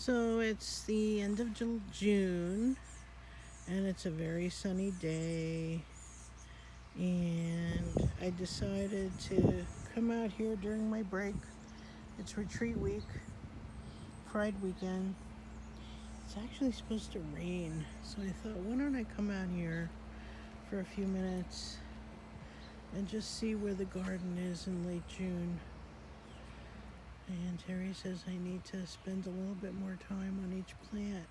So it's the end of June and it's a very sunny day, and I decided to come out here during my break. It's retreat week, Pride weekend. It's actually supposed to rain, so I thought, why don't I come out here for a few minutes and just see where the garden is in late June. And Terry says I need to spend a little bit more time on each plant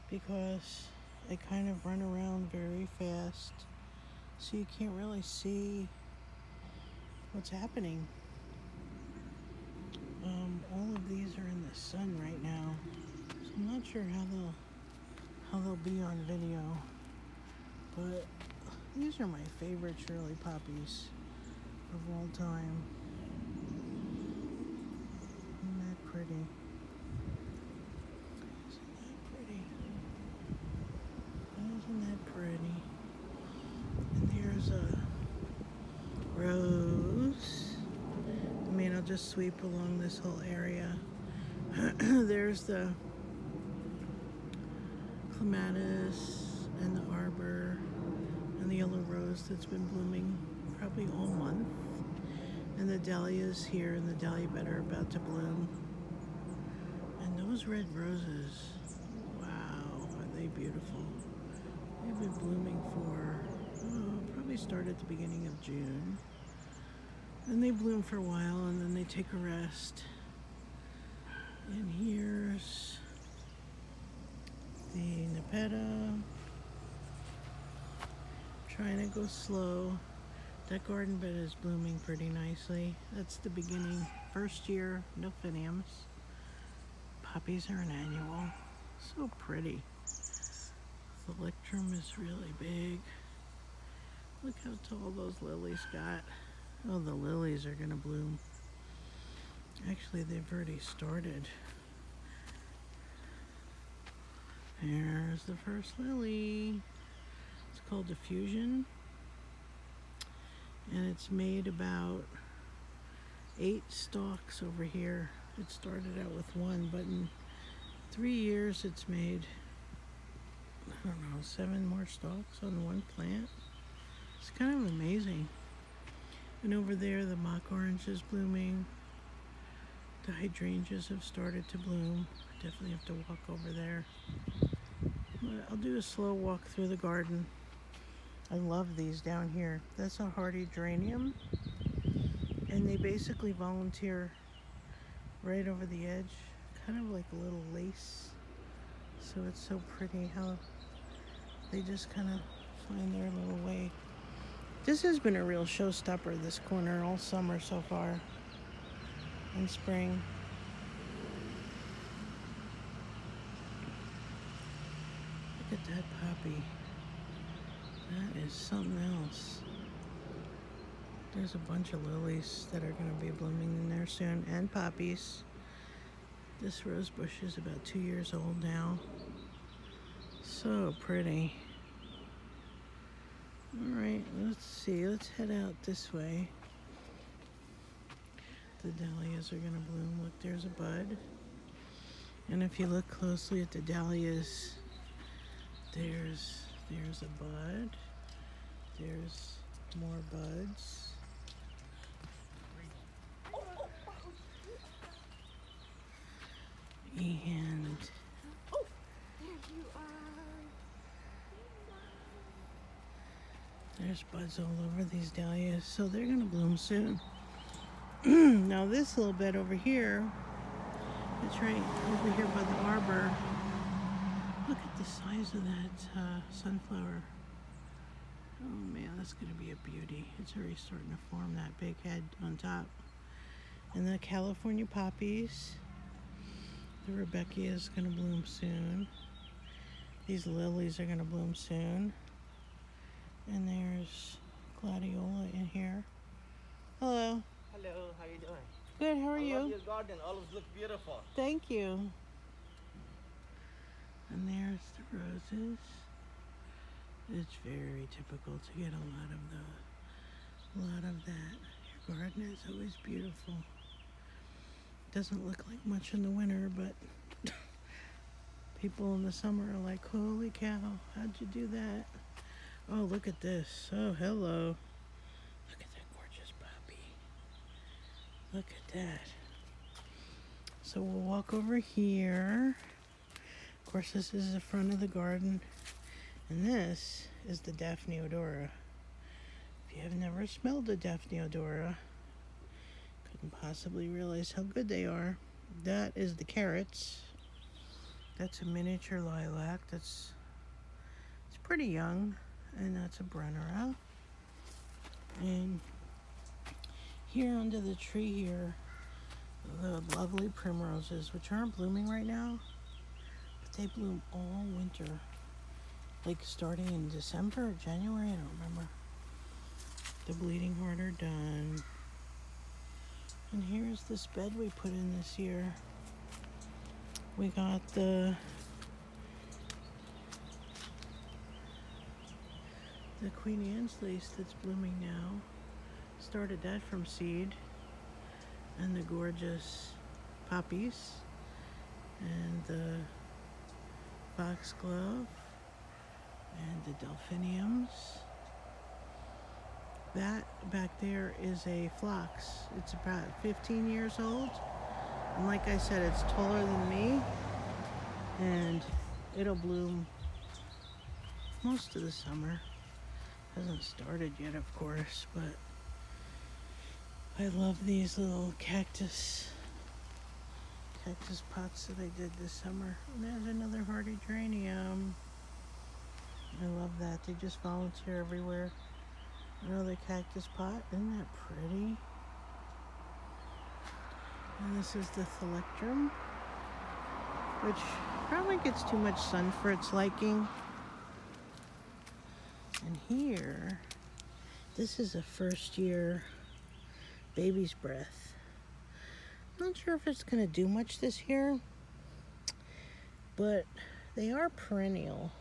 because I kind of run around very fast, so you can't really see what's happening. All of these are in the sun right now, so I'm not sure how they'll be on video, but these are my favorite Shirley poppies of all time. Isn't that pretty? Isn't that pretty? And there's a rose. I'll just sweep along this whole area. There's the clematis and the arbor and the yellow rose that's been blooming probably all month. And the dahlias here in the dahlia bed are about to bloom. And those red roses, wow, are they beautiful. They've been blooming for, probably start at the beginning of June. And they bloom for a while and then they take a rest. And here's the Nepeta. Trying to go slow. That garden bed is blooming pretty nicely. That's the beginning, first year delphiniums. Poppies are an annual. So pretty. The electrum is really big. Look how tall those lilies got. Oh, the lilies are gonna bloom. Actually, they've already started. There's the first lily. It's called Diffusion. And it's made about 8 stalks over here. It started out with 1, but in 3 years it's made, 7 more stalks on one plant. It's kind of amazing. And over there, the mock orange is blooming. The hydrangeas have started to bloom. Definitely have to walk over there. But I'll do a slow walk through the garden. I love these down here. That's a hardy geranium. And they basically volunteer right over the edge. Kind of like a little lace. So it's so pretty how they just kind of find their little way. This has been a real showstopper, this corner, all summer so far. In spring. Look at that poppy. That is something else. There's a bunch of lilies that are going to be blooming in there soon, and poppies. This rose bush is about 2 years old now. So pretty. Alright, let's see. Let's head out this way. The dahlias are going to bloom. Look, there's a bud. And if you look closely at the dahlias, there's a bud. There's more buds. And there's buds all over these dahlias, so they're going to bloom soon. Now this little bed over here, it's right over here by the arbor. Look at the size of that sunflower. Oh man, that's going to be a beauty. It's already starting to form that big head on top. And the California poppies. The Rebecca is going to bloom soon. These lilies are going to bloom soon. And there's gladiola in here. Hello. Hello, how you doing? Good, how are you? I love your garden. Always look beautiful. Thank you. And there's the roses. It's very typical to get a lot of that. Your garden is always beautiful. Doesn't look like much in the winter, but People in the summer are like, holy cow, how'd you do that? Oh, look at this. Oh, hello. Look at that gorgeous puppy. Look at that. So we'll walk over here. Of course, this is the front of the garden. And this is the Daphne odora. If you have never smelled a Daphne odora, couldn't possibly realize how good they are. That is the carrots. That's a miniature lilac. It's pretty young. And that's a Brennera. And here under the tree here, the lovely primroses, which aren't blooming right now, but they bloom all winter. Like starting in December or January, I don't remember. The bleeding heart are done. And here's this bed we put in this year. We got the Queen Anne's lace that's blooming now. Started that from seed. And the gorgeous poppies. And the foxglove. And the delphiniums. That back there is a phlox. It's about 15 years old. And like I said, it's taller than me. And it'll bloom most of the summer. Hasn't started yet, of course, but I love these little cactus pots that I did this summer. And there's another hardy geranium. I love that. They just volunteer everywhere. Another cactus pot. Isn't that pretty? And this is the Thalectrum, which probably gets too much sun for its liking. And here, this is a first year baby's breath. Not sure if it's going to do much this year, but they are perennial.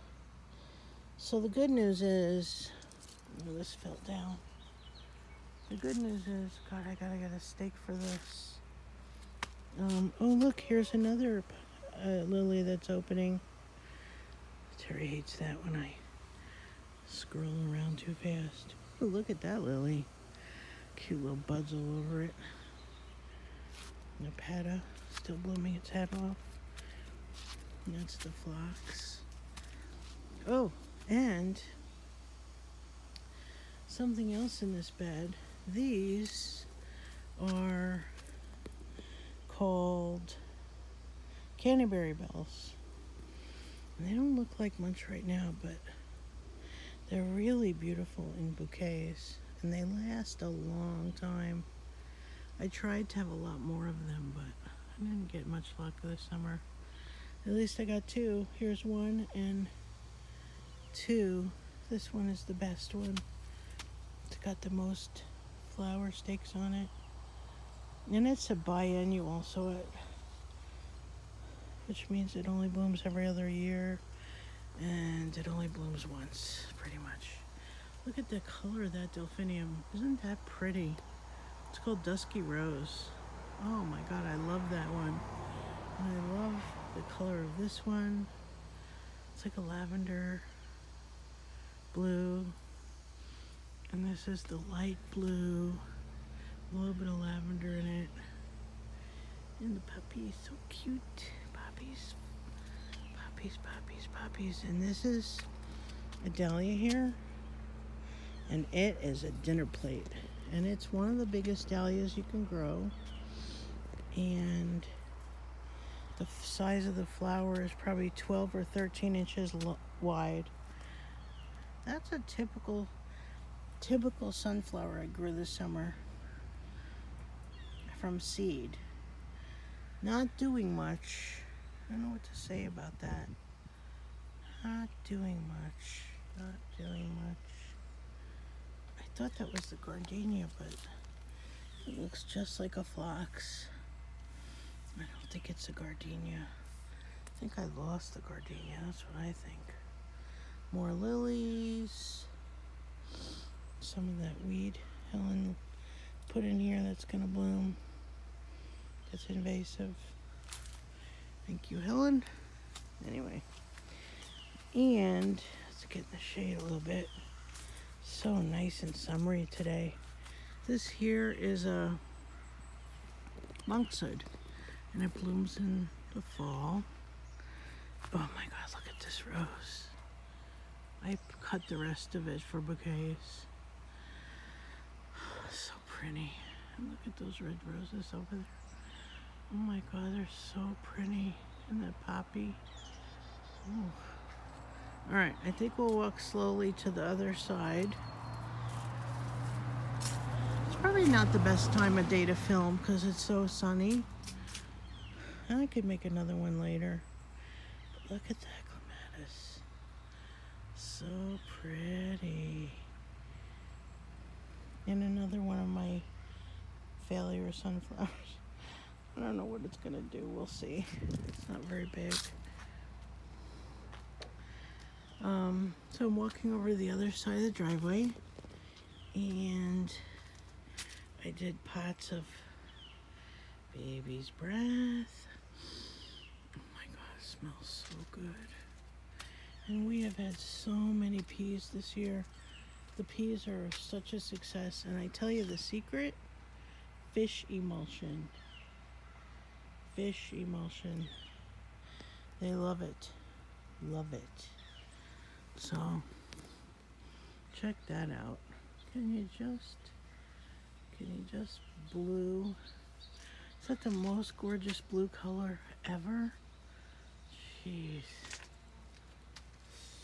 So the good news is, oh, this fell down. The good news is, God, I gotta get a stake for this. Oh look, here's another lily that's opening. Terry hates that when I scroll around too fast. Oh, look at that lily. Cute little buds all over it. Nepeta, still blooming its head off. And that's the phlox. Oh, and something else in this bed. These are called canterbury bells. And they don't look like much right now, but they're really beautiful in bouquets. And they last a long time. I tried to have a lot more of them, but I didn't get much luck this summer. At least I got two. Here's one and two. This one is the best one. It's got the most flower stakes on it. And it's a biennial, so which means it only blooms every other year. And it only blooms once, pretty much. Look at the color of that delphinium. Isn't that pretty? It's called Dusky Rose. Oh my God, I love that one. And I love the color of this one. It's like a lavender blue. And this is the light blue. A little bit of lavender in it. And the puppies, so cute. Puppies. Puppies, puppies, puppies. And this is a dahlia here. And it is a dinner plate. And it's one of the biggest dahlias you can grow. And the size of the flower is probably 12 or 13 inches wide. That's a typical sunflower I grew this summer from seed. Not doing much. I don't know what to say about that. Not doing much. Not doing much. I thought that was the gardenia, but it looks just like a phlox. I don't think it's a gardenia. I think I lost the gardenia. That's what I think. More lilies. Some of that weed Helen put in here that's going to bloom. That's invasive. Thank you, Helen. Anyway, and let's get in the shade a little bit. So nice and summery today. This here is a monkshood, and it blooms in the fall. Oh my God, look at this rose. I cut the rest of it for bouquets. So pretty. And look at those red roses over there. Oh my God, they're so pretty. And that poppy. Ooh. All right, I think we'll walk slowly to the other side. It's probably not the best time of day to film because it's so sunny. And I could make another one later. But look at that clematis. So pretty. And another one of my failure sunflowers. I don't know what it's gonna do. We'll see. It's not very big. So I'm walking over the other side of the driveway, and I did pots of baby's breath. Oh my God, it smells so good. And we have had so many peas this year. The peas are such a success, and I tell you the secret, fish emulsion. Fish emulsion. They love it. Love it. So, check that out. Can you just blue? Is that the most gorgeous blue color ever? Jeez.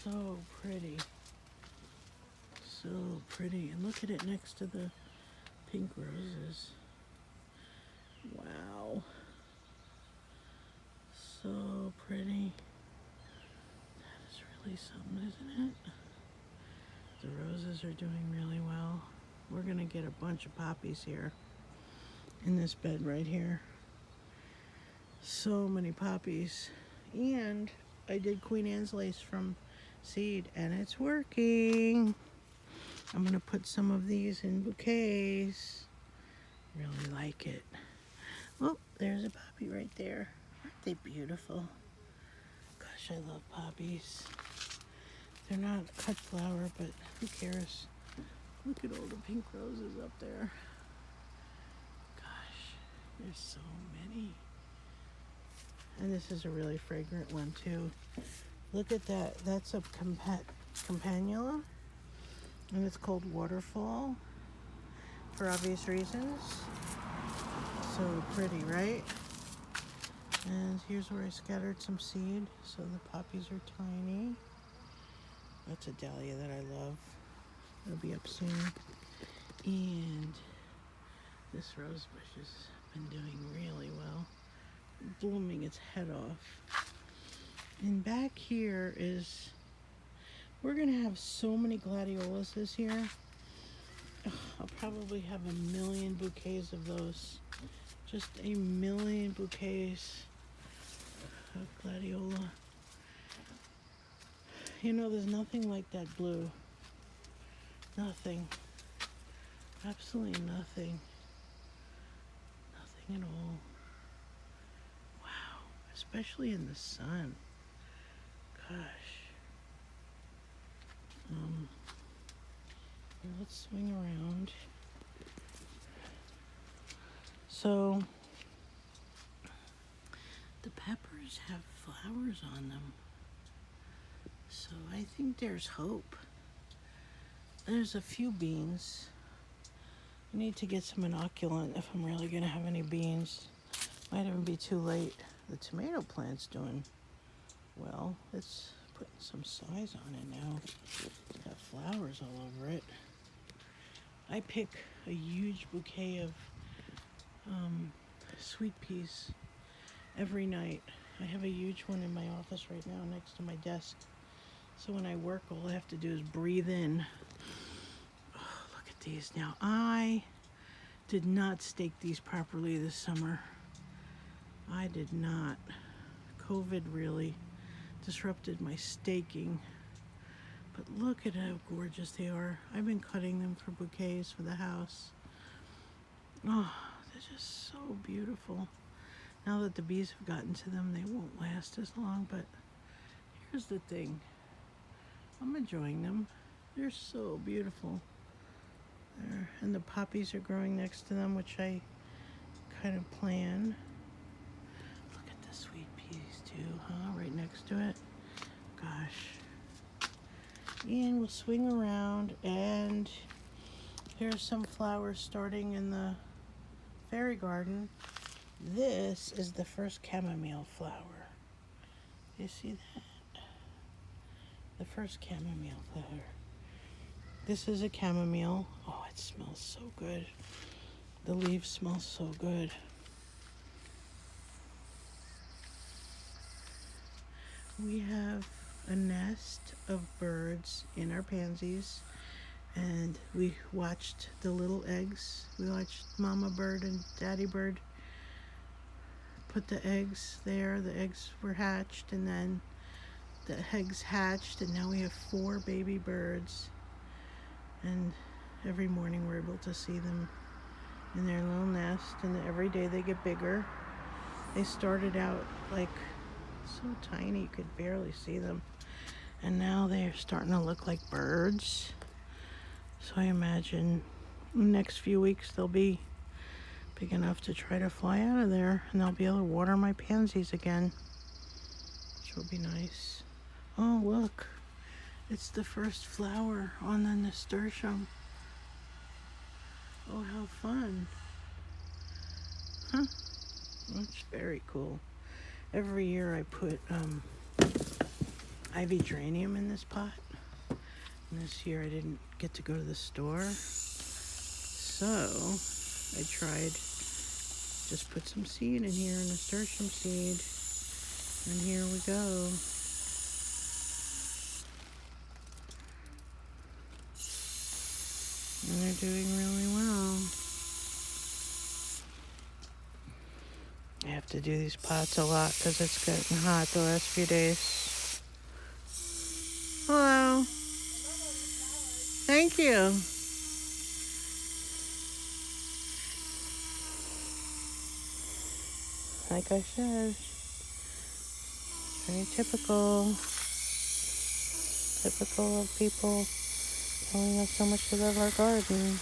So pretty. So pretty. And look at it next to the pink roses. Wow. So pretty. That is really something, isn't it? The roses are doing really well. We're gonna get a bunch of poppies here in this bed right here. So many poppies. And I did Queen Anne's lace from seed, and it's working. I'm gonna put some of these in bouquets. Really like it. Oh, there's a poppy right there. Aren't they beautiful? Gosh, I love poppies. They're not cut flower, but who cares? Look at all the pink roses up there. Gosh, there's so many. And this is a really fragrant one too. Look at that. That's a campanula, and it's called Waterfall for obvious reasons. So pretty, right? And here's where I scattered some seed, so the poppies are tiny. That's a dahlia that I love. It'll be up soon. And this rose bush has been doing really well, blooming its head off. And back here is, we're gonna have so many gladiolas this year. I'll probably have 1,000,000 bouquets of those. Just 1,000,000 bouquets of gladiola. You know, there's nothing like that blue. Nothing. Absolutely nothing. Nothing at all. Wow. Especially in the sun. Gosh. Here, let's swing around. So, the peppers have flowers on them. So I think there's hope. There's a few beans. I need to get some inoculant if I'm really gonna have any beans. Might even be too late. The tomato plant's doing well. It's putting some size on it now. It's got flowers all over it. I pick a huge bouquet of sweet peas every night. I have a huge one in my office right now next to my desk. So when I work, all I have to do is breathe in. Oh, look at these now. I did not stake these properly this summer. I did not. COVID really disrupted my staking. But look at how gorgeous they are. I've been cutting them for bouquets for the house. Oh, they're just so beautiful. Now that the bees have gotten to them, they won't last as long, but here's the thing. I'm enjoying them. They're so beautiful. There. And the poppies are growing next to them, which I kind of plan. Look at the sweet peas too, huh? Right next to it. Gosh. And we'll swing around, and here's some flowers starting in the fairy garden. This is the first chamomile flower. You see that? The first chamomile flower. This is a chamomile. Oh, it smells so good. The leaves smell so good. We have a nest of birds in our pansies, and we watched the little eggs. We watched Mama Bird and Daddy Bird put the eggs there. The eggs were hatched, and then the eggs hatched, and now we have 4 baby birds. And every morning we're able to see them in their little nest, and every day they get bigger. They started out like so tiny you could barely see them, and now they're starting to look like birds. So I imagine in the next few weeks they'll be big enough to try to fly out of there, and I'll be able to water my pansies again, which will be nice. Oh, look, it's the first flower on the nasturtium. Oh, how fun. Huh? That's very cool. Every year I put ivy geranium in this pot. And this year I didn't get to go to the store. So I tried, just put some seed in here, nasturtium seed. And here we go. And they're doing really well. I have to do these pots a lot because it's getting hot the last few days. Hello. Thank you. Like I said, very typical of people telling us so much to love our garden.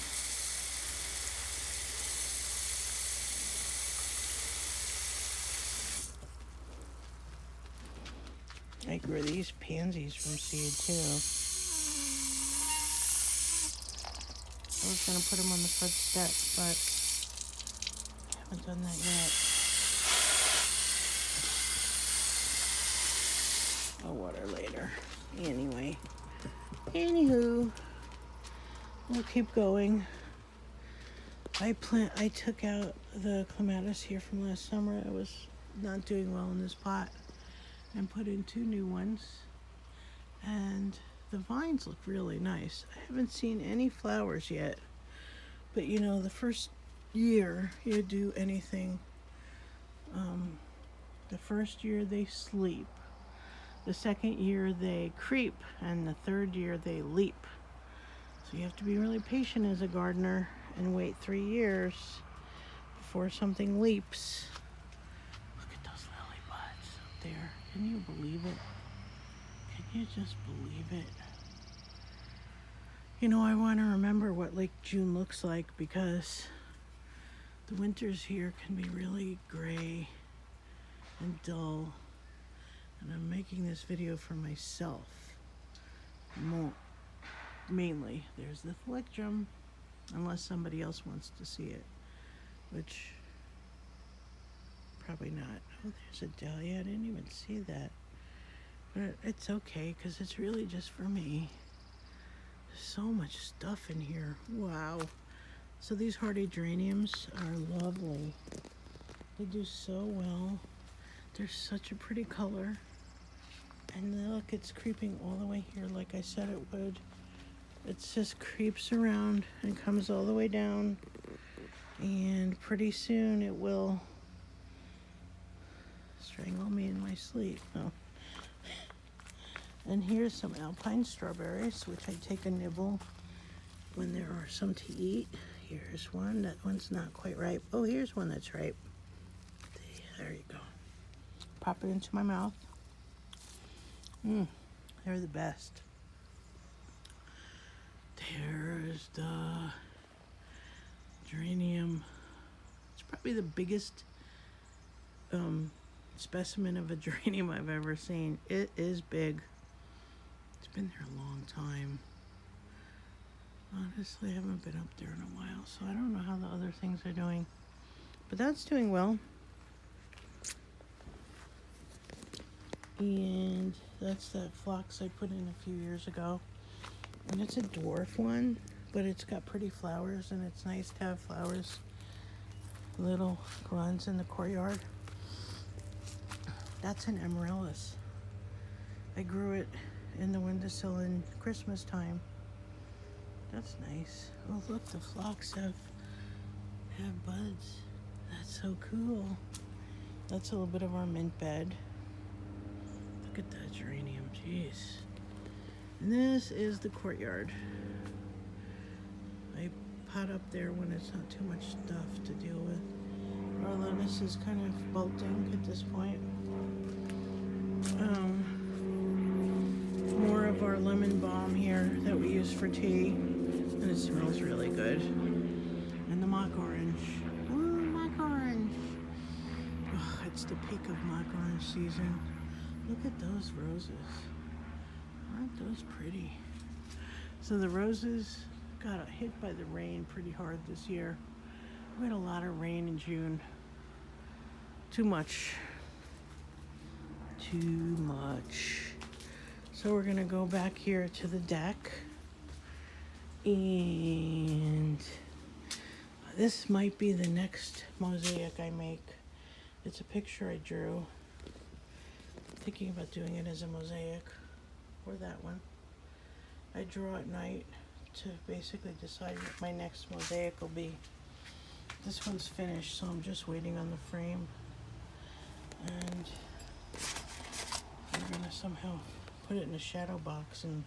I grew these pansies from seed too. I was going to put them on the front step, but I haven't done that yet. I'll water later. Anywho, we'll keep going. I took out the clematis here from last summer. I was not doing well in this pot, and put in 2 new ones, and the vines look really nice. I haven't seen any flowers yet, but you know, the first year you do anything, the first year they sleep, the second year they creep, and the third year they leap. So you have to be really patient as a gardener and wait 3 years before something leaps. Look at those lily buds up there. Can you believe it? Can you just believe it? You know, I want to remember what Lake June looks like, because the winters here can be really gray and dull. And I'm making this video for myself. Mainly, there's the Thalictrum, unless somebody else wants to see it, which probably not. Oh, there's a dahlia. I didn't even see that. But it's okay, because it's really just for me. There's so much stuff in here. Wow. So these hardy geraniums are lovely. They do so well. They're such a pretty color. And look, it's creeping all the way here like I said it would. It just creeps around and comes all the way down. And pretty soon it will strangle me in my sleep. Oh. And here's some alpine strawberries, which I take a nibble when there are some to eat. Here's one. That one's not quite ripe. Oh, here's one that's ripe. There you go. Pop it into my mouth. They're the best. There's the geranium. It's probably the biggest specimen of a geranium I've ever seen. It is big. It's been there a long time. Honestly, I haven't been up there in a while, so I don't know how the other things are doing. But that's doing well. And that's that phlox I put in a few years ago. And it's a dwarf one, but it's got pretty flowers, and it's nice to have flowers, little ones in the courtyard. That's an amaryllis. I grew it in the windowsill in Christmas time. That's nice. Oh, look, the phlox have buds. That's so cool. That's a little bit of our mint bed. Look at that geranium, jeez. And this is the courtyard. I pot up there when it's not too much stuff to deal with. Our lettuce is kind of bolting at this point. More of our lemon balm here that we use for tea, and it smells really good. And the mock orange. Ooh, mock orange. Oh, it's the peak of mock orange season. Look at those roses. Aren't those pretty? So the roses got hit by the rain pretty hard this year. We had a lot of rain in June. Too much. Too much. So we're gonna go back here to the deck, and this might be the next mosaic I make. It's a picture I drew. I'm thinking about doing it as a mosaic, or that one. I draw at night to basically decide what my next mosaic will be. This one's finished, so I'm just waiting on the frame, and I'm gonna somehow put it in a shadow box and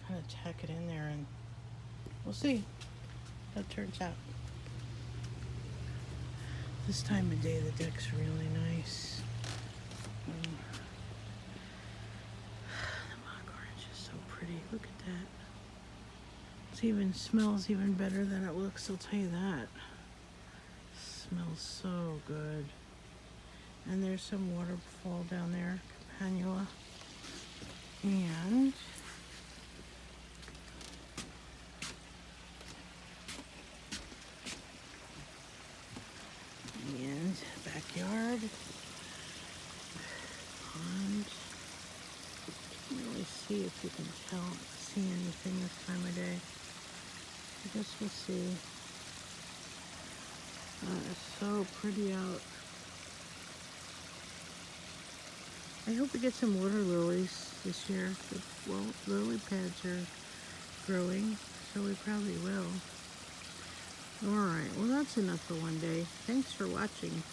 kind of tack it in there, and we'll see how it turns out. This time of day, the deck's really nice. The mock orange is so pretty. Look at that. It even smells even better than it looks, I'll tell you that. Smells so good. And there's some waterfall down there, Campanula. And backyard. Pond. Can't really see if you can see anything this time of day. I guess we'll see. It's so pretty out. I hope we get some water lilies this year. Well, lily pads are growing, so we probably will. Alright, well that's enough for one day. Thanks for watching.